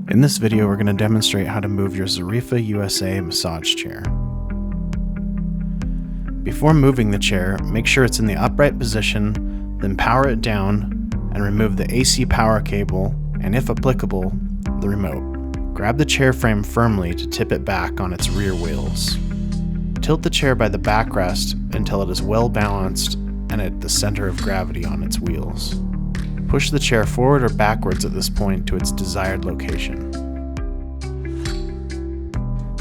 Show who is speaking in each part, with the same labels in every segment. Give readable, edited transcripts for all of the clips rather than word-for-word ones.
Speaker 1: In this video, we're going to demonstrate how to move your Zarifa USA Massage Chair. Before moving the chair, make sure it's in the upright position, then power it down and remove the AC power cable and, if applicable, the remote. Grab the chair frame firmly to tip it back on its rear wheels. Tilt the chair by the backrest until it is well balanced and at the center of gravity on its wheels. Push the chair forward or backwards at this point to its desired location.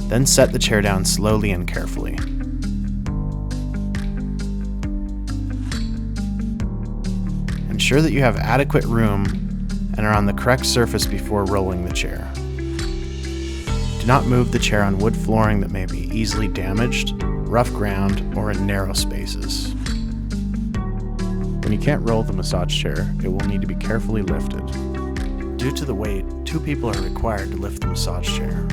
Speaker 1: Then set the chair down slowly and carefully. Ensure that you have adequate room and are on the correct surface before rolling the chair. Do not move the chair on wood flooring that may be easily damaged, rough ground, or in narrow spaces. When you can't roll the massage chair, it will need to be carefully lifted. Due to the weight, 2 people are required to lift the massage chair.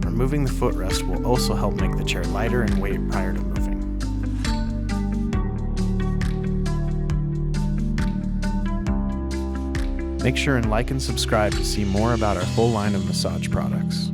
Speaker 1: Removing the footrest will also help make the chair lighter in weight prior to moving. Make sure and like and subscribe to see more about our full line of massage products.